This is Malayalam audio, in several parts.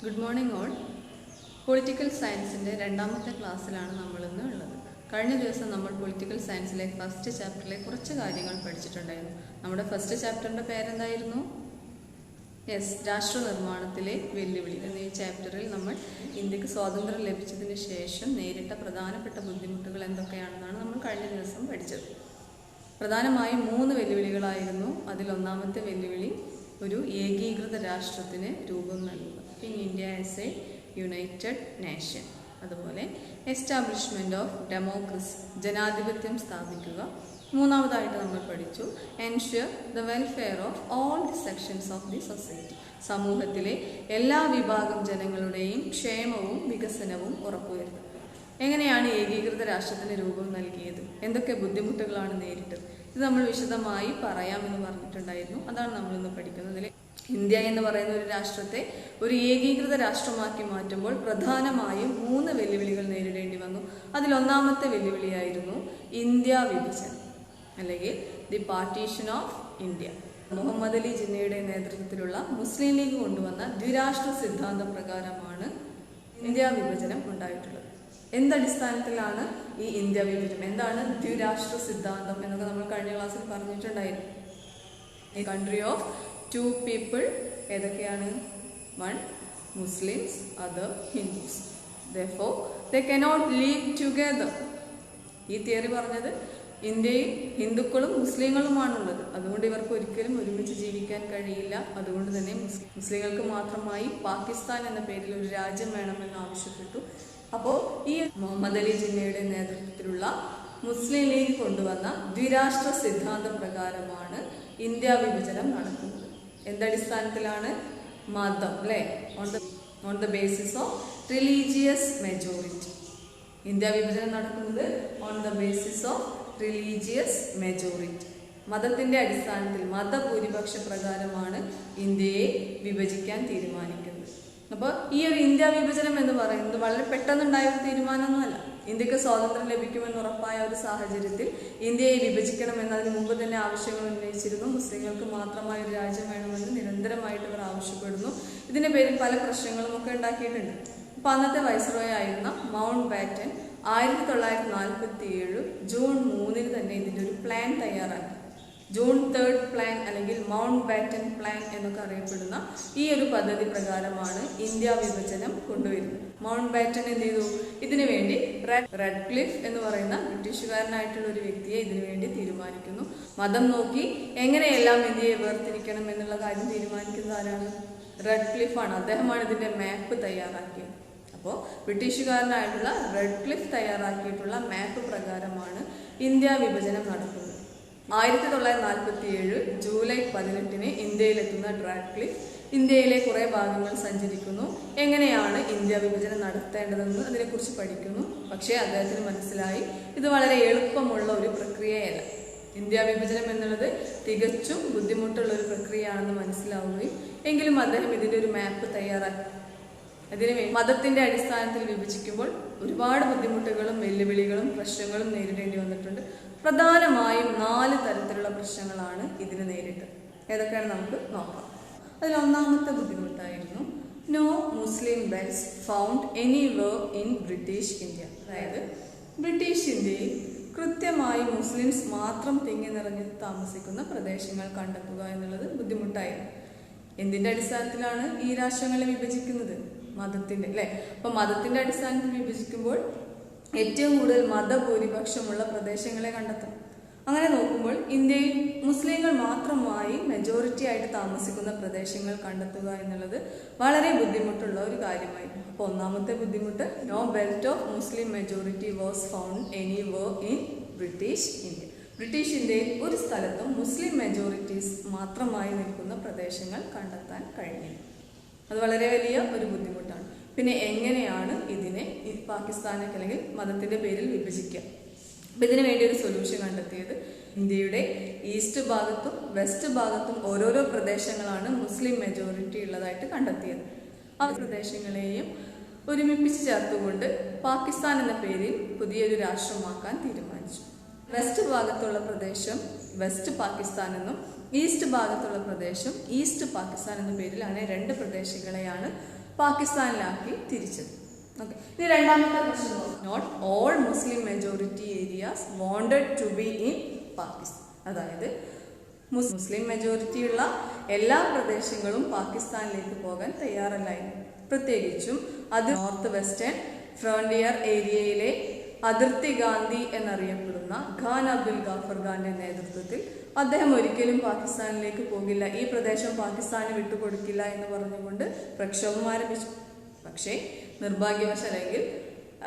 Good morning all. പൊളിറ്റിക്കൽ സയൻസിൻ്റെ രണ്ടാമത്തെ ക്ലാസ്സിലാണ് നമ്മളിന്ന് ഉള്ളത്. കഴിഞ്ഞ ദിവസം നമ്മൾ പൊളിറ്റിക്കൽ സയൻസിലെ ഫസ്റ്റ് ചാപ്റ്ററിലെ കുറച്ച് കാര്യങ്ങൾ പഠിച്ചിട്ടുണ്ടായിരുന്നു. നമ്മുടെ ഫസ്റ്റ് ചാപ്റ്ററിൻ്റെ പേരെന്തായിരുന്നു? രാഷ്ട്ര നിർമ്മാണത്തിലെ വെല്ലുവിളി എന്ന ഈ ചാപ്റ്ററിൽ നമ്മൾ ഇന്ത്യക്ക് സ്വാതന്ത്ര്യം ലഭിച്ചതിന് ശേഷം നേരിട്ട പ്രധാനപ്പെട്ട ബുദ്ധിമുട്ടുകൾ എന്തൊക്കെയാണെന്നാണ് നമ്മൾ കഴിഞ്ഞ ദിവസം പഠിച്ചത്. പ്രധാനമായും 3 വെല്ലുവിളികളായിരുന്നു. അതിലൊന്നാമത്തെ വെല്ലുവിളി ഒരു ഏകീകൃത രാഷ്ട്രത്തിന് രൂപം നൽകുക, പിന്നെ India as A United nation. അതുപോലെ എസ്റ്റാബ്ലിഷ്മെൻറ്റ് ഓഫ് ഡെമോക്രസി, ജനാധിപത്യം സ്ഥാപിക്കുക. മൂന്നാമതായിട്ട് നമ്മൾ പഠിച്ചു ensure the welfare of all the sections of the society, സമൂഹത്തിലെ എല്ലാ വിഭാഗം ജനങ്ങളുടെയും ക്ഷേമവും വികസനവും ഉറപ്പുവരുത്തുക. എങ്ങനെയാണ് ഏകീകൃത രാഷ്ട്രത്തിന് രൂപം നൽകിയത്, എന്തൊക്കെ ബുദ്ധിമുട്ടുകളാണ് നേരിട്ടത്, ഇത് നമ്മൾ വിശദമായി പറയാമെന്ന് പറഞ്ഞിട്ടുണ്ടായിരുന്നു. അതാണ് നമ്മളിന്ന് പഠിക്കുന്നത്. ഇന്ത്യ എന്ന് പറയുന്ന ഒരു രാഷ്ട്രത്തെ ഒരു ഏകീകൃത രാഷ്ട്രമാക്കി മാറ്റുമ്പോൾ പ്രധാനമായും 3 വെല്ലുവിളികൾ നേരിടേണ്ടി വന്നു. അതിലൊന്നാമത്തെ വെല്ലുവിളിയായിരുന്നു ഇന്ത്യ വിഭജനം, അല്ലെങ്കിൽ the partition of India. Muhammad Ali ജിന്നയുടെ നേതൃത്വത്തിലുള്ള മുസ്ലിം ലീഗ് കൊണ്ടുവന്ന ദ്വിരാഷ്ട്ര സിദ്ധാന്ത പ്രകാരമാണ് ഇന്ത്യ വിഭജനം ഉണ്ടായിട്ടുള്ളത്. എന്തടിസ്ഥാനത്തിലാണ് ഈ ഇന്ത്യ വിഭജനം, എന്താണ് ദ്വിരാഷ്ട്ര സിദ്ധാന്തം എന്നൊക്കെ നമ്മൾ കഴിഞ്ഞ ക്ലാസ്സിൽ പറഞ്ഞിട്ടുണ്ടായിരുന്നു. എ കൺട്രി ഓഫ് 2 people, ഏതൊക്കെയാണ്? 1 Muslims, other Hindus. Therefore, they cannot live together. ഈ തിയറി പറഞ്ഞത് ഇന്ത്യയിൽ ഹിന്ദുക്കളും മുസ്ലിങ്ങളുമാണുള്ളത്, അതുകൊണ്ട് ഇവർക്ക് ഒരിക്കലും ഒരുമിച്ച് ജീവിക്കാൻ കഴിയില്ല. അതുകൊണ്ട് തന്നെ മുസ്ലിങ്ങൾക്ക് മാത്രമായി പാകിസ്ഥാൻ എന്ന പേരിൽ ഒരു രാജ്യം വേണമെന്ന് ആവശ്യപ്പെട്ടു. അപ്പോൾ ഈ മുഹമ്മദ് അലി ജിന്നയുടെ നേതൃത്വത്തിലുള്ള മുസ്ലിം ലീഗ് കൊണ്ടുവന്ന ദ്വിരാഷ്ട്ര സിദ്ധാന്ത പ്രകാരമാണ് ഇന്ത്യ വിഭജനം നടക്കുന്നത്. എന്തടിസ്ഥാനത്തിലാണ്? മതം, അല്ലേ? On the basis of religious majority. India വിഭജനം നടക്കുന്നത് on the basis of religious majority, മതത്തിന്റെ അടിസ്ഥാനത്തിൽ, മതഭൂരിപക്ഷ പ്രകാരമാണ് ഇന്ത്യയെ വിഭജിക്കാൻ തീരുമാനിക്കുന്നത്. അപ്പോൾ ഈ ഒരു ഇന്ത്യ വിഭജനം എന്ന് പറയുന്നത് വളരെ പെട്ടെന്നുണ്ടായ ഒരു തീരുമാനമൊന്നുമല്ല. ഇന്ത്യക്ക് സ്വാതന്ത്ര്യം ലഭിക്കുമെന്ന് ഉറപ്പായ ഒരു സാഹചര്യത്തിൽ ഇന്ത്യയെ വിഭജിക്കണമെന്ന് അതിന് മുമ്പ് തന്നെ ആവശ്യങ്ങൾ ഉന്നയിച്ചിരുന്നു. മുസ്ലിങ്ങൾക്ക് മാത്രമായ ഒരു രാജ്യം വേണമെന്ന് നിരന്തരമായിട്ട് ഇവർ ആവശ്യപ്പെടുന്നു. ഇതിന്റെ പേരിൽ പല പ്രശ്നങ്ങളും ഒക്കെ ഉണ്ടാക്കിയിട്ടുണ്ട്. അപ്പോൾ അന്നത്തെ വൈസ്രോയ ആയിരുന്ന മൗണ്ട് ബാറ്റൻ 1947 ജൂൺ 3 തന്നെ ഇതിൻ്റെ ഒരു പ്ലാൻ തയ്യാറാക്കി. ജൂൺ 3 പ്ലാൻ അല്ലെങ്കിൽ മൗണ്ട് ബാറ്റൻ പ്ലാൻ എന്നൊക്കെ അറിയപ്പെടുന്ന ഈ ഒരു പദ്ധതി പ്രകാരമാണ് ഇന്ത്യ വിഭജനം കൊണ്ടുവരുന്നത്. മൗണ്ട് ബാറ്റൻ എന്ത് ചെയ്തു? ഇതിനു വേണ്ടി റഡ്ക്ലിഫ് എന്ന് പറയുന്ന ബ്രിട്ടീഷുകാരനായിട്ടുള്ള ഒരു വ്യക്തിയെ ഇതിനു വേണ്ടി തീരുമാനിക്കുന്നു. മതം നോക്കി എങ്ങനെയെല്ലാം ഇന്ത്യയെ വേർതിരിക്കണം എന്നുള്ള കാര്യം തീരുമാനിക്കുന്നത് ആരാണ്? റഡ്ക്ലിഫാണ്. അദ്ദേഹമാണ് ഇതിന്റെ മാപ്പ് തയ്യാറാക്കിയത്. അപ്പോൾ ബ്രിട്ടീഷുകാരനായിട്ടുള്ള റഡ്ക്ലിഫ് തയ്യാറാക്കിയിട്ടുള്ള മാപ്പ് പ്രകാരമാണ് ഇന്ത്യ വിഭജനം നടക്കുന്നത്. 1947 ജൂലൈ 18 ഇന്ത്യയിലെത്തുന്ന റഡ്ക്ലിഫ് ഇന്ത്യയിലെ കുറേ ഭാഗങ്ങൾ സഞ്ചരിക്കുന്നു. എങ്ങനെയാണ് ഇന്ത്യ വിഭജനം നടത്തേണ്ടതെന്ന് അതിനെക്കുറിച്ച് പഠിക്കുന്നു. പക്ഷേ അദ്ദേഹത്തിന് മനസ്സിലായി ഇത് വളരെ എളുപ്പമുള്ള ഒരു പ്രക്രിയയല്ല. ഇന്ത്യ വിഭജനം എന്നുള്ളത് തികച്ചും ബുദ്ധിമുട്ടുള്ള ഒരു പ്രക്രിയയാണെന്ന് മനസ്സിലാവുകയും എങ്കിലും അദ്ദേഹം ഇതിൻ്റെ ഒരു മാപ്പ് തയ്യാറാക്കി. അതിന് മതത്തിന്റെ അടിസ്ഥാനത്തിൽ വിഭജിക്കുമ്പോൾ ഒരുപാട് ബുദ്ധിമുട്ടുകളും വെല്ലുവിളികളും പ്രശ്നങ്ങളും നേരിടേണ്ടി വന്നിട്ടുണ്ട്. പ്രധാനമായും 4 തരത്തിലുള്ള പ്രശ്നങ്ങളാണ് ഇതിന് നേരിട്ടത്. ഏതൊക്കെയാണ് നമുക്ക് നോക്കാം. അതിലൊന്നാമത്തെ ബുദ്ധിമുട്ടായിരുന്നു no Muslim belts found anywhere in British India. അതായത് ബ്രിട്ടീഷ് ഇന്ത്യയിൽ കൃത്യമായി മുസ്ലിംസ് മാത്രം തിങ്ങി നിറഞ്ഞ് താമസിക്കുന്ന പ്രദേശങ്ങൾ കണ്ടെത്തുക എന്നുള്ളത് ബുദ്ധിമുട്ടായിരുന്നു. എന്തിന്റെ അടിസ്ഥാനത്തിലാണ് ഈ രാഷ്ട്രങ്ങളെ വിഭജിക്കുന്നത്? മതത്തിന്റെ, അല്ലെ? അപ്പൊ മതത്തിന്റെ അടിസ്ഥാനത്തിൽ വിഭജിക്കുമ്പോൾ ഏറ്റവും കൂടുതൽ മതഭൂരിപക്ഷമുള്ള പ്രദേശങ്ങളെ കണ്ടെത്തും. അങ്ങനെ നോക്കുമ്പോൾ ഇന്ത്യയിൽ മുസ്ലിങ്ങൾ മാത്രമായി മെജോറിറ്റി ആയിട്ട് താമസിക്കുന്ന പ്രദേശങ്ങൾ കണ്ടെത്തുക എന്നുള്ളത് വളരെ ബുദ്ധിമുട്ടുള്ള ഒരു കാര്യമായിരുന്നു. അപ്പോൾ ഒന്നാമത്തെ ബുദ്ധിമുട്ട് no belt of Muslim majority was found anywhere in British India. British ഇന്ത്യയിൽ ഒരു സ്ഥലത്തും മുസ്ലിം മെജോറിറ്റീസ് മാത്രമായി നിൽക്കുന്ന പ്രദേശങ്ങൾ കണ്ടെത്താൻ കഴിഞ്ഞില്ല. അത് വളരെ വലിയ ഒരു ബുദ്ധിമുട്ടാണ്. പിന്നെ എങ്ങനെയാണ് ഇതിനെ പാകിസ്ഥാനൊക്കെ അല്ലെങ്കിൽ മതത്തിന്റെ പേരിൽ വിഭജിക്കുക? അപ്പം ഇതിനു വേണ്ടി ഒരു സൊല്യൂഷൻ കണ്ടെത്തിയത് ഇന്ത്യയുടെ ഈസ്റ്റ് ഭാഗത്തും വെസ്റ്റ് ഭാഗത്തും ഓരോരോ പ്രദേശങ്ങളാണ് മുസ്ലിം മെജോറിറ്റി ഉള്ളതായിട്ട് കണ്ടെത്തിയത്. ആ പ്രദേശങ്ങളെയും ഒരുമിപ്പിച്ച് ചേർത്തുകൊണ്ട് പാകിസ്ഥാൻ എന്ന പേരിൽ പുതിയൊരു രാഷ്ട്രമാക്കാൻ തീരുമാനിച്ചു. വെസ്റ്റ് ഭാഗത്തുള്ള പ്രദേശം വെസ്റ്റ് പാകിസ്ഥാൻ എന്നും ഈസ്റ്റ് ഭാഗത്തുള്ള പ്രദേശം ഈസ്റ്റ് പാകിസ്ഥാൻ എന്ന പേരിലാണ് 2 പ്രദേശങ്ങളെയാണ് പാകിസ്ഥാനിലാക്കി തിരിച്ചത്. ഓക്കെ, ഇനി രണ്ടാമത്തെ പ്രശ്നം, not all Muslim majority areas wanted to be in Pakistan. അതായത് മുസ്ലിം മെജോറിറ്റി ഉള്ള എല്ലാ പ്രദേശങ്ങളും പാകിസ്ഥാനിലേക്ക് പോകാൻ തയ്യാറല്ലായിരുന്നു. പ്രത്യേകിച്ചും അത് നോർത്ത് വെസ്റ്റേൺ ഫ്രോണ്ടിയർ ഏരിയയിലെ അതിർത്തി ഗാന്ധി എന്നറിയപ്പെടുന്ന ഖാൻ അബ്ദുൽ ഗാഫർ ഖാന്റെ നേതൃത്വത്തിൽ അദ്ദേഹം ഒരിക്കലും പാകിസ്ഥാനിലേക്ക് പോകില്ല, ഈ പ്രദേശം പാകിസ്ഥാന് വിട്ടുകൊടുക്കില്ല എന്ന് പറഞ്ഞുകൊണ്ട് പ്രക്ഷോഭം ആരംഭിച്ചു. പക്ഷേ നിർഭാഗ്യവശാലെങ്കിൽ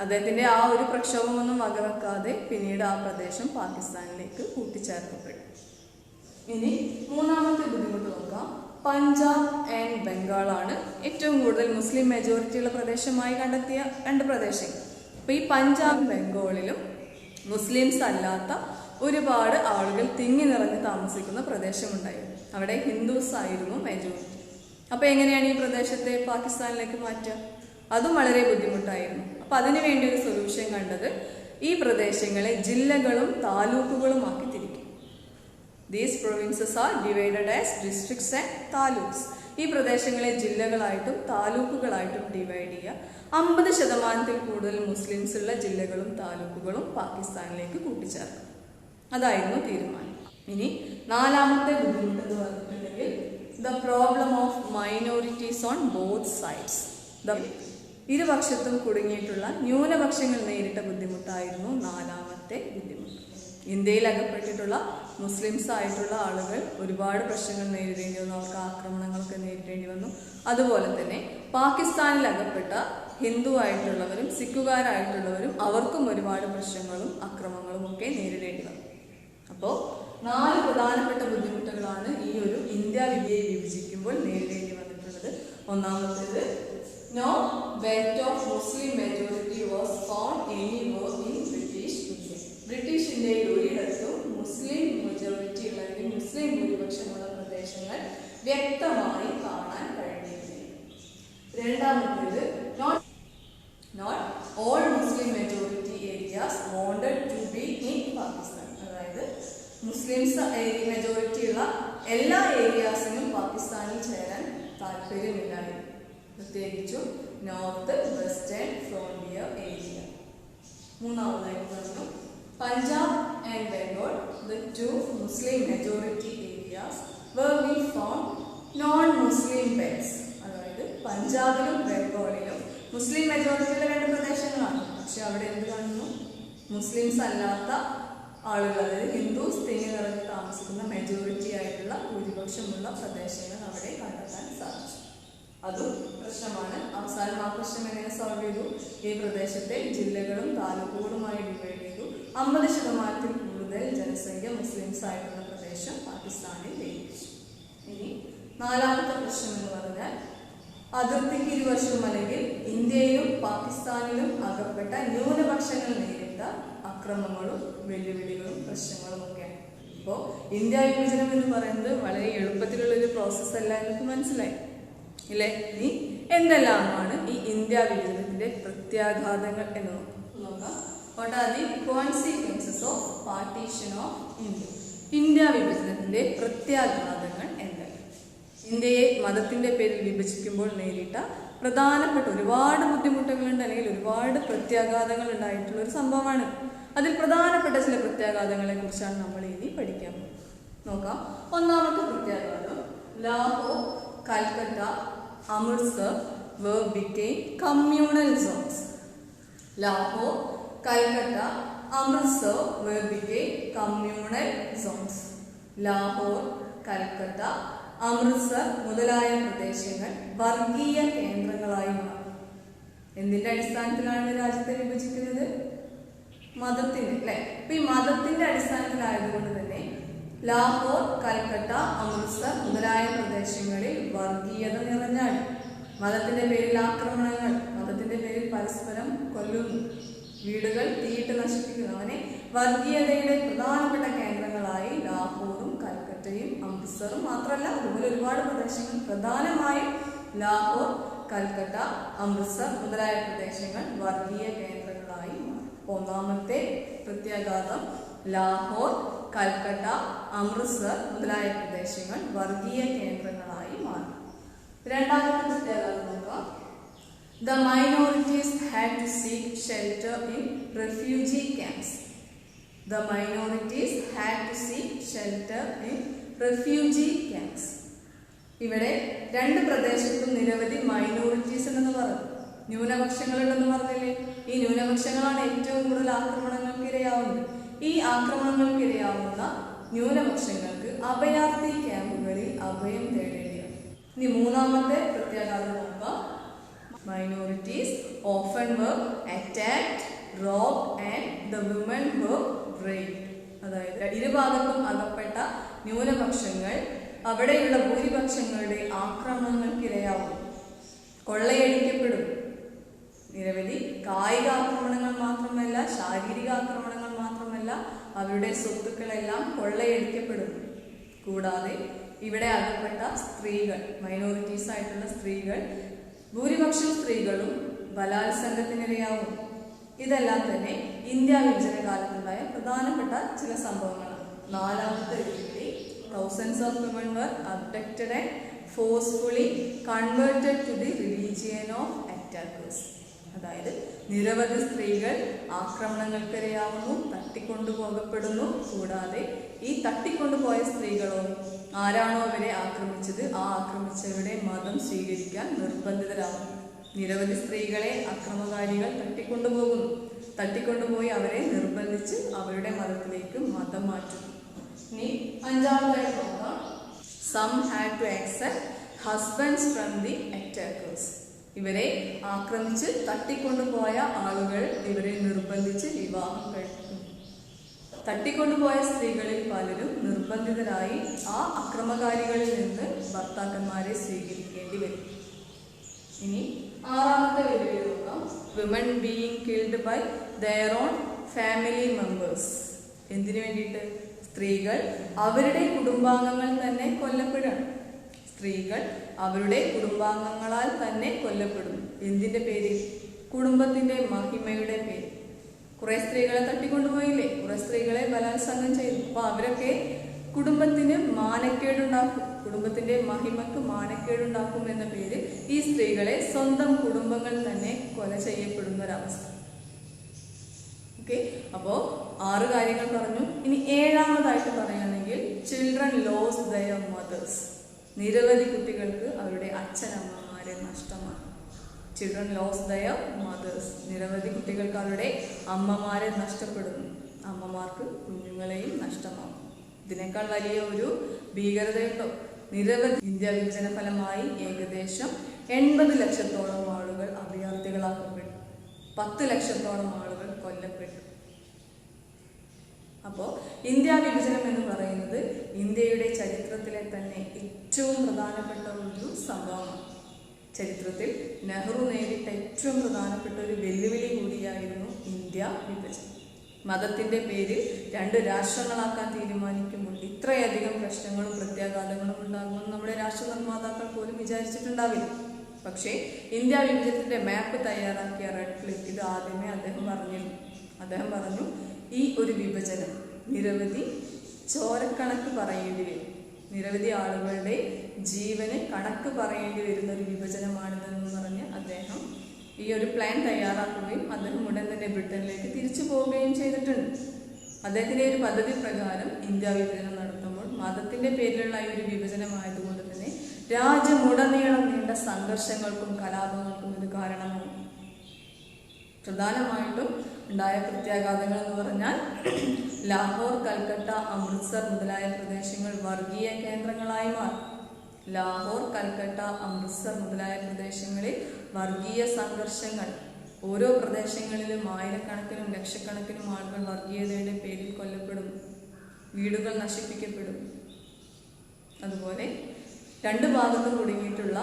അദ്ദേഹത്തിന്റെ ആ ഒരു പ്രക്ഷോഭമൊന്നും വകവെക്കാതെ പിന്നീട് ആ പ്രദേശം പാകിസ്ഥാനിലേക്ക് കൂട്ടിച്ചേർക്കപ്പെട്ടു. ഇനി മൂന്നാമത്തെ ബുദ്ധിമുട്ട് നോക്കാം. പഞ്ചാബ് ആൻഡ് ബംഗാളാണ് ഏറ്റവും കൂടുതൽ മുസ്ലിം മെജോറിറ്റി ഉള്ള പ്രദേശമായി കണ്ടെത്തിയ രണ്ട് പ്രദേശങ്ങൾ. അപ്പൊ ഈ പഞ്ചാബ് ബംഗാളിലും മുസ്ലിംസ് അല്ലാത്ത ഒരുപാട് ആളുകൾ തിങ്ങി നിറഞ്ഞ് താമസിക്കുന്ന പ്രദേശമുണ്ടായിരുന്നു. അവിടെ ഹിന്ദുസ് ആയിരുന്നു മെജോറിറ്റി. അപ്പൊ എങ്ങനെയാണ് ഈ പ്രദേശത്തെ പാകിസ്ഥാനിലേക്ക് മാറ്റുക? അതും വളരെ ബുദ്ധിമുട്ടായിരുന്നു. അപ്പൊ അതിനുവേണ്ടി ഒരു സൊല്യൂഷൻ കണ്ടത് ഈ പ്രദേശങ്ങളെ ജില്ലകളും താലൂക്കുകളുമാക്കി തിരിക്കും. These provinces are divided as districts and taluks. ഈ പ്രദേശങ്ങളെ ജില്ലകളായിട്ടും താലൂക്കുകളായിട്ടും ഡിവൈഡ് ചെയ്യുക. 50% കൂടുതൽ മുസ്ലിംസ് ഉള്ള ജില്ലകളും താലൂക്കുകളും പാകിസ്ഥാനിലേക്ക് കൂട്ടിച്ചേർക്കും. അതായിരുന്നു തീരുമാനം. ഇനി നാലാമത്തെ ബുദ്ധിമുട്ട് എന്ന് പറഞ്ഞിട്ടുണ്ടെങ്കിൽ the problem of minorities on both sides. ഇരുപക്ഷത്തും കുടുങ്ങിയിട്ടുള്ള ന്യൂനപക്ഷങ്ങൾ നേരിട്ട ബുദ്ധിമുട്ടായിരുന്നു നാലാമത്തെ ബുദ്ധിമുട്ട്. ഇന്ത്യയിൽ അകപ്പെട്ടിട്ടുള്ള മുസ്ലിംസ് ആയിട്ടുള്ള ആളുകൾ ഒരുപാട് പ്രശ്നങ്ങൾ നേരിടേണ്ടി വന്നു. അവർക്ക് ആക്രമണങ്ങളൊക്കെ നേരിടേണ്ടി വന്നു. അതുപോലെ തന്നെ പാകിസ്ഥാനിൽ അകപ്പെട്ട ഹിന്ദു ആയിട്ടുള്ളവരും സിഖുകാരായിട്ടുള്ളവരും അവർക്കും ഒരുപാട് പ്രശ്നങ്ങളും അക്രമങ്ങളും ഒക്കെ നേരിടേണ്ടി വന്നു. അപ്പോൾ 4 പ്രധാനപ്പെട്ട ബുദ്ധിമുട്ടുകളാണ് ഈ ഒരു ഇന്ത്യ ഇന്ത്യയെ വിഭജിക്കുമ്പോൾ നേരിടേണ്ടി വന്നിട്ടുള്ളത്. ഒന്നാമത്തേത്, നോ വെറ്റ് of Muslim majority was found anywhere in British India. British ഇന്ത്യയിൽ ഒരിടത്തും മുസ്ലിം മെജോറിറ്റി ഉള്ള അല്ലെങ്കിൽ മുസ്ലിം ഭൂരിപക്ഷമുള്ള പ്രദേശങ്ങൾ വ്യക്തമായി കാണാൻ കഴിഞ്ഞിരുന്നില്ല. രണ്ടാമത്തേത്, not all Muslim majority areas wanted to be in Pakistan. അതായത് മുസ്ലിംസ് മെജോറിറ്റി ഉള്ള എല്ലാ ഏരിയാസിനും പാകിസ്ഥാനിൽ ചേരാൻ താല്പര്യമില്ലായിരുന്നു. പ്രത്യേകിച്ചും നോർത്ത് വെസ്റ്റേൺ ഫ്രോണ്ടിയർ ഏരിയ. മൂന്നാമതായിട്ട് പറഞ്ഞു, Punjab and Bengal, the two Muslim majority areas, where we found non-Muslim belts. അതായത് പഞ്ചാബിലും ബംഗാളിലും മുസ്ലിം മെജോറിറ്റിയുള്ള രണ്ട് പ്രദേശങ്ങളാണ്. പക്ഷെ അവിടെ എന്ത് കാണുന്നു? മുസ്ലിംസ് അല്ലാത്ത ആളുകൾ, അതായത് ഹിന്ദുസ് തിങ്ങി നിറഞ്ഞ് താമസിക്കുന്ന മെജോറിറ്റി ആയിട്ടുള്ള ഭൂരിപക്ഷമുള്ള പ്രദേശങ്ങൾ അവിടെ കണ്ടെത്താൻ സാധിച്ചു. അതും പ്രശ്നമാണ്. അവസാനം ആ പ്രശ്നം എങ്ങനെ സോൾവ് ചെയ്തു? ഈ പ്രദേശത്തെ ജില്ലകളും താലൂക്കുകളുമായി ഡിവൈഡ് ചെയ്തു. 50% കൂടുതൽ ജനസംഖ്യ മുസ്ലിംസ് ആയിട്ടുള്ള പ്രദേശം പാകിസ്ഥാനിൽ ലയിച്ചു. ഇനി നാലാമത്തെ പ്രശ്നം എന്ന് പറഞ്ഞാൽ അതിർത്തിക്ക് ഇരുവശവും അല്ലെങ്കിൽ ഇന്ത്യയിലും പാകിസ്ഥാനിലും അകപ്പെട്ട ന്യൂനപക്ഷങ്ങൾ നേരിട്ട അക്രമങ്ങളും വെല്ലുവിളികളും പ്രശ്നങ്ങളും ഒക്കെയാണ്. ഇപ്പോൾ ഇന്ത്യ വിഭജനം എന്ന് പറയുന്നത് വളരെ എളുപ്പത്തിലുള്ള ഒരു പ്രോസസ് അല്ല എന്നൊക്കെ മനസ്സിലായി ഇല്ലേ? ഇനി എന്തെല്ലാമാണ് ഈ ഇന്ത്യ വിഭജനത്തിന്റെ പ്രത്യാഘാതങ്ങൾ എന്ന് നോക്കാം. What are the consequences of partition of India? India വിഭജനത്തിന്റെ പ്രത്യാഘാതങ്ങൾ എന്തെല്ലാം? ഇന്ത്യയെ മതത്തിന്റെ പേരിൽ വിഭജിക്കുമ്പോൾ നേരിട്ട പ്രധാനപ്പെട്ട ഒരുപാട് ബുദ്ധിമുട്ടുകളുണ്ട്, അല്ലെങ്കിൽ ഒരുപാട് പ്രത്യാഘാതങ്ങൾ ഉണ്ടായിട്ടുള്ള ഒരു സംഭവമാണ്. അതിൽ പ്രധാനപ്പെട്ട ചില പ്രത്യാഘാതങ്ങളെ കുറിച്ചാണ് നമ്മൾ ഇനി പഠിക്കാൻ പോകുന്നത്. നോക്കാം. ഒന്നാമത്തെ പ്രത്യാഘാതം, Lahore, Calcutta, Amritsar were became communal zones. Lahore, Calcutta, Amritsar were became communal zones. Lahore, Calcutta, Amritsar മുതലായ പ്രദേശങ്ങൾ വർഗീയ കേന്ദ്രങ്ങളായി മാറി. എന്തിന്റെ അടിസ്ഥാനത്തിലാണ് രാജ്യത്തെ വിഭജിക്കുന്നത്? മതത്തിന്റെ, അല്ലെ? അപ്പൊ ഈ മതത്തിന്റെ അടിസ്ഥാനത്തിലായതുകൊണ്ട് തന്നെ ലാഹോർ, കൽക്കട്ട, അമൃത്സർ മുതലായ പ്രദേശങ്ങളിൽ വർഗീയത നിറഞ്ഞാണ്. മതത്തിന്റെ പേരിൽ ആക്രമണങ്ങൾ, മതത്തിന്റെ പേരിൽ പരസ്പരം കൊല്ലുന്നു, വീടുകൾ തീയിട്ട് നശിപ്പിക്കുന്നു. അങ്ങനെ വർഗീയതയുടെ പ്രധാനപ്പെട്ട കേന്ദ്രങ്ങളായി ലാഹോറും കൽക്കട്ടയും അമൃത്സറും മാത്രമല്ല അതുപോലെ ഒരുപാട് പ്രദേശങ്ങൾ, പ്രധാനമായും ലാഹോർ, കൽക്കട്ട, അമൃത്സർ മുതലായ പ്രദേശങ്ങൾ വർഗീയ കേന്ദ്രങ്ങളായി മാറി. ഒന്നാമത്തെ പ്രത്യാഘാതം, ലാഹോർ, കൽക്കട്ട, അമൃത്സർ മുതലായ പ്രദേശങ്ങൾ വർഗീയ കേന്ദ്രങ്ങളായി മാറി. രണ്ടാമത്തെ പ്രത്യാഘാതം നോക്കാം. The minorities had to seek shelter in refugee camps. The minorities had to seek shelter in refugee camps. ഇവിടെ രണ്ട് പ്രദേശത്തും നിരവധി മൈനോറിറ്റീസ് ഉണ്ടെന്ന് പറഞ്ഞു, ന്യൂനപക്ഷങ്ങളുണ്ടെന്ന് പറഞ്ഞില്ലേ. ഈ ന്യൂനപക്ഷങ്ങളാണ് ഏറ്റവും കൂടുതൽ ആക്രമണങ്ങൾക്ക് ഇരയാവുന്നത്. ഈ ആക്രമണങ്ങൾക്ക് ഇരയാവുന്ന ന്യൂനപക്ഷങ്ങൾക്ക് അഭയാർത്ഥി ക്യാമ്പുകളിൽ അഭയം തേടേണ്ടിയാണ്. ഇനി മൂന്നാമത്തെ പ്രത്യാഘാതം നോക്കാം. Minorities often were attacked, robbed and the women were raped. അതായത് ഇരുഭാഗത്തും അകപ്പെട്ട ന്യൂനപക്ഷങ്ങൾ അവിടെയുള്ള ഭൂരിപക്ഷങ്ങളുടെ ആക്രമണങ്ങൾക്കിരയാവും, കൊള്ളയടിക്കപ്പെടും. നിരവധി കായിക ആക്രമണങ്ങൾ മാത്രമല്ല, ശാരീരിക ആക്രമണങ്ങൾ മാത്രമല്ല, അവരുടെ സ്വത്തുക്കളെല്ലാം കൊള്ളയടിക്കപ്പെടും. കൂടാതെ ഇവിടെ അകപ്പെട്ട സ്ത്രീകൾ, മൈനോറിറ്റീസ് ആയിട്ടുള്ള സ്ത്രീകൾ, ഭൂരിപക്ഷം സ്ത്രീകളും ബലാത്സംഗത്തിനിരയാവും. ഇതെല്ലാം തന്നെ ഇന്ത്യ വിഭജന കാലത്തുണ്ടായ പ്രധാനപ്പെട്ട ചില സംഭവങ്ങളാണ്. നാലാമത്തെ വെല്ലുവിളി, thousands of women were abducted and forcefully converted to the religion of attackers. അതായത് നിരവധി സ്ത്രീകൾ ആക്രമണങ്ങൾക്കിരയാവുന്നു, തട്ടിക്കൊണ്ടുപോകപ്പെടുന്നു. കൂടാതെ ഈ തട്ടിക്കൊണ്ടുപോയ സ്ത്രീകളോ ആരാണോ അവരെ ആക്രമിച്ചത് ആ ആക്രമിച്ചവരുടെ മതം സ്വീകരിക്കാൻ നിർബന്ധിതരാകുന്നു. നിരവധി സ്ത്രീകളെ അക്രമകാരികൾ തട്ടിക്കൊണ്ടുപോകുന്നു. തട്ടിക്കൊണ്ടുപോയി അവരെ നിർബന്ധിച്ച് അവരുടെ മതത്തിലേക്ക് മതം മാറ്റുന്നു. ഇനി അഞ്ചാമതായിട്ട് നോക്കാം. Some had to accept husbands from the attackers. ഇവരെ ആക്രമിച്ച് തട്ടിക്കൊണ്ടുപോയ ആളുകൾ ഇവരെ നിർബന്ധിച്ച് വിവാഹം കഴിക്കുന്നു. തട്ടിക്കൊണ്ടുപോയ സ്ത്രീകളിൽ പലരും നിർബന്ധിതരായി ആ അക്രമകാരികളിൽ നിന്ന് ഭർത്താക്കന്മാരെ സ്വീകരിക്കേണ്ടി വരും. ഇനി ആറാമത്തെ വെല്ലുവിളി നോക്കാം. Women being killed by their own family members. എന്തിനു വേണ്ടിയിട്ട്? സ്ത്രീകൾ അവരുടെ കുടുംബാംഗങ്ങൾ തന്നെ കൊല്ലപ്പെടുകയാണ്. സ്ത്രീകൾ അവരുടെ കുടുംബാംഗങ്ങളാൽ തന്നെ കൊല്ലപ്പെടുന്നു. എന്തിന്റെ പേരിൽ? കുടുംബത്തിന്റെ മഹിമയുടെ പേരിൽ. കുറെ സ്ത്രീകളെ തട്ടിക്കൊണ്ടുപോയില്ലേ, കുറെ സ്ത്രീകളെ ബലാത്സംഗം ചെയ്തു. അപ്പൊ അവരൊക്കെ കുടുംബത്തിന് മാനക്കേടുണ്ടാക്കും, കുടുംബത്തിന്റെ മഹിമക്ക് മാനക്കേടുണ്ടാക്കും എന്ന പേര് ഈ സ്ത്രീകളെ സ്വന്തം കുടുംബങ്ങൾ തന്നെ കൊല ചെയ്യപ്പെടുന്ന ഒരവസ്ഥ. ഓക്കെ, അപ്പോ 6 കാര്യങ്ങൾ പറഞ്ഞു. ഇനി ഏഴാമതായിട്ട് പറയുകയാണെങ്കിൽ ചിൽഡ്രൻ ലോസ് ദയർ മദേഴ്സ്. നിരവധി കുട്ടികൾക്ക് അവരുടെ അച്ഛനമ്മമാരെ നഷ്ടമാണ്. Children lose their mothers. നിരവധി കുട്ടികൾക്ക് അവരുടെ അമ്മമാരെ നഷ്ടപ്പെടുന്നു. അമ്മമാർക്ക് കുഞ്ഞുങ്ങളെയും നഷ്ടമാകും. ഇതിനേക്കാൾ വലിയ ഒരു ഭീകരതയുണ്ടോ? നിരവധി ഇന്ത്യ വിഭജന ഫലമായി ഏകദേശം 80 ലക്ഷത്തോളം ആളുകൾ അഭയാർത്ഥികളാക്കപ്പെട്ടു. 10 ലക്ഷത്തോളം ആളുകൾ കൊല്ലപ്പെട്ടു. അപ്പോൾ ഇന്ത്യ വിഭജനം എന്ന് പറയുന്നത് ഇന്ത്യയുടെ ചരിത്രത്തിലെ തന്നെ ഏറ്റവും പ്രധാനപ്പെട്ട ഒരു സംഭവമാണ്. ചരിത്രത്തിൽ നെഹ്റു നേരിട്ട ഏറ്റവും പ്രധാനപ്പെട്ട ഒരു വെല്ലുവിളി കൂടിയായിരുന്നു ഇന്ത്യ വിഭജനം. മതത്തിന്റെ പേരിൽ 2 രാഷ്ട്രങ്ങളാക്കാൻ തീരുമാനിക്കുമ്പോൾ ഇത്രയധികം പ്രശ്നങ്ങളും പ്രത്യാഘാതങ്ങളും ഉണ്ടാകുമെന്ന് നമ്മുടെ രാഷ്ട്ര നിർമ്മാതാക്കൾ പോലും വിചാരിച്ചിട്ടുണ്ടാവില്ല. പക്ഷേ ഇന്ത്യ വിഭജനത്തിന്റെ മാപ്പ് തയ്യാറാക്കിയ റെഡ്ക്ലിഫ് ഇത് ആദ്യമേ അദ്ദേഹം പറഞ്ഞിരുന്നു. അദ്ദേഹം പറഞ്ഞു, ഈ ഒരു വിഭജനം നിരവധി ചോരക്കണക്ക് പറയേണ്ടി വരും, നിരവധി ആളുകളുടെ ജീവന് കണക്ക് പറയേണ്ടി വരുന്ന ഒരു വിഭജനമാണിതെന്ന് പറഞ്ഞ് അദ്ദേഹം ഈ ഒരു പ്ലാൻ തയ്യാറാക്കുകയും അദ്ദേഹം ഉടൻ തന്നെ ബ്രിട്ടനിലേക്ക് തിരിച്ചു പോവുകയും ചെയ്തിട്ടുണ്ട്. അദ്ദേഹത്തിന്റെ ഒരു പദ്ധതി പ്രകാരം ഇന്ത്യ വിഭജനം നടത്തുമ്പോൾ മതത്തിന്റെ പേരിലുള്ള ഈ ഒരു വിഭജനമായതുകൊണ്ട് തന്നെ രാജ്യമുടനീളം നീണ്ട സംഘർഷങ്ങൾക്കും കലാപങ്ങൾക്കും ഇത് കാരണമാകും. പ്രധാനമായിട്ടും ഉണ്ടായ പ്രത്യാഘാതങ്ങൾ എന്ന് പറഞ്ഞാൽ ലാഹോർ, കൽക്കട്ട, അമൃത്സർ മുതലായ പ്രദേശങ്ങൾ വർഗീയ കേന്ദ്രങ്ങളായി മാറി. ലാഹോർ, കൽക്കട്ട, അമൃത്സർ മുതലായ പ്രദേശങ്ങളിൽ വർഗീയ സംഘർഷങ്ങൾ. ഓരോ പ്രദേശങ്ങളിലും ആയിരക്കണക്കിനും ലക്ഷക്കണക്കിനും ആളുകൾ വർഗീയതയുടെ പേരിൽ കൊല്ലപ്പെടും, വീടുകൾ നശിപ്പിക്കപ്പെടും. അതുപോലെ 2 ഭാഗത്തും കുടുങ്ങിയിട്ടുള്ള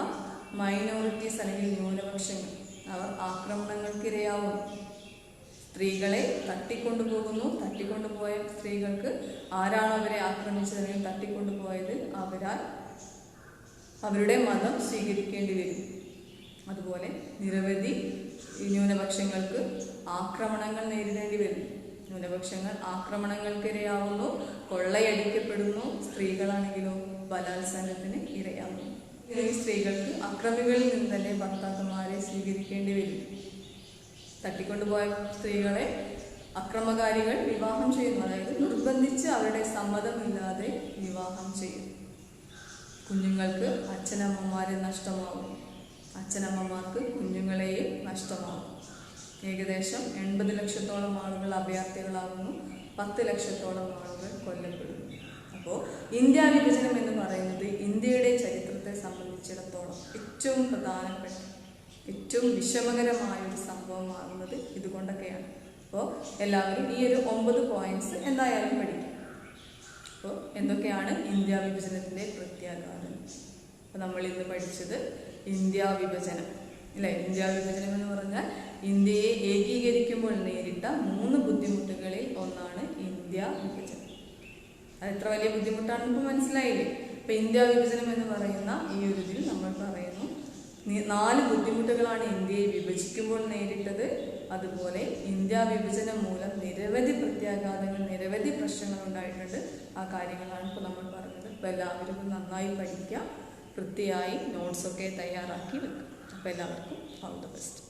മൈനോറിറ്റീസ് അല്ലെങ്കിൽ ന്യൂനപക്ഷങ്ങൾ അവർ ആക്രമണങ്ങൾക്കിരയാവും. സ്ത്രീകളെ തട്ടിക്കൊണ്ടുപോകുന്നു. തട്ടിക്കൊണ്ടുപോയ സ്ത്രീകൾക്ക് ആരാണോ അവരെ ആക്രമിച്ചത് അല്ലെങ്കിൽ തട്ടിക്കൊണ്ടുപോയത് അവരുടെ മതം സ്വീകരിക്കേണ്ടി വരും. അതുപോലെ നിരവധി ന്യൂനപക്ഷങ്ങൾക്ക് ആക്രമണങ്ങൾ നേരിടേണ്ടി വരും. ന്യൂനപക്ഷങ്ങൾ ആക്രമണങ്ങൾക്കിരയാവുന്നു, കൊള്ളയടിക്കപ്പെടുന്നു. സ്ത്രീകളാണെങ്കിലോ ബലാത്സംഗത്തിന് ഇരയാവുന്നു. സ്ത്രീകൾക്ക് അക്രമികളിൽ നിന്ന് തന്നെ ഭർത്താക്കന്മാരെ സ്വീകരിക്കേണ്ടി വരും. തട്ടിക്കൊണ്ടുപോയ സ്ത്രീകളെ അക്രമകാരികൾ വിവാഹം ചെയ്യുന്നു, അതായത് നിർബന്ധിച്ച് അവരുടെ സമ്മതമില്ലാതെ വിവാഹം ചെയ്യും. കുഞ്ഞുങ്ങൾക്ക് അച്ഛനമ്മമാരെ നഷ്ടമാകും, അച്ഛനമ്മമാർക്ക് കുഞ്ഞുങ്ങളെയും നഷ്ടമാകും. ഏകദേശം 80 ലക്ഷത്തോളം ആളുകൾ അഭയാർത്ഥികളാകുന്നു, 10 ലക്ഷത്തോളം ആളുകൾ കൊല്ലപ്പെടുന്നു. അപ്പോൾ ഇന്ത്യ വിഭജനം എന്ന് പറയുന്നത് ഇന്ത്യയുടെ ചരിത്രത്തെ സംബന്ധിച്ചിടത്തോളം ഏറ്റവും പ്രധാനപ്പെട്ട, ഏറ്റവും വിഷമകരമായ ഒരു സംഭവമാകുന്നത് ഇതുകൊണ്ടൊക്കെയാണ്. അപ്പോൾ എല്ലാവരും ഈ ഒരു 9 പോയിന്റ്സ് എന്തായാലും പഠിക്കും. അപ്പോൾ എന്തൊക്കെയാണ് ഇന്ത്യ വിഭജനത്തിൻ്റെ പ്രത്യാഘാതം? അപ്പോൾ നമ്മൾ ഇന്ന് പഠിച്ചത് ഇന്ത്യ വിഭജനം അല്ലേ. ഇന്ത്യ വിഭജനം എന്ന് പറഞ്ഞാൽ ഇന്ത്യയെ ഏകീകരിക്കുമ്പോൾ നേരിട്ട 3 ബുദ്ധിമുട്ടുകളിൽ ഒന്നാണ് ഇന്ത്യ വിഭജനം. അത് എത്ര വലിയ ബുദ്ധിമുട്ടാണെന്ന് ഇപ്പോൾ മനസ്സിലായില്ലേ? ഇപ്പം ഇന്ത്യ വിഭജനം എന്ന് പറയുന്ന ഈ ഒരു ഇതിൽ നമ്മൾ പറയുന്നു 4 ബുദ്ധിമുട്ടുകളാണ് ഇന്ത്യയെ വിഭജിക്കുമ്പോൾ നേരിട്ടത്. അതുപോലെ ഇന്ത്യ വിഭജനം മൂലം നിരവധി പ്രത്യാഘാതങ്ങൾ, നിരവധി പ്രശ്നങ്ങൾ ഉണ്ടായിട്ടുണ്ട്. ആ കാര്യങ്ങളാണ് ഇപ്പോൾ നമ്മൾ പറഞ്ഞത്. അപ്പോൾ എല്ലാവരും നന്നായി പഠിക്കുക, വൃത്തിയായി നോട്ട്സൊക്കെ തയ്യാറാക്കി വെക്കുക. അപ്പോൾ എല്ലാവർക്കും ഓൾ ദ ബെസ്റ്റ്.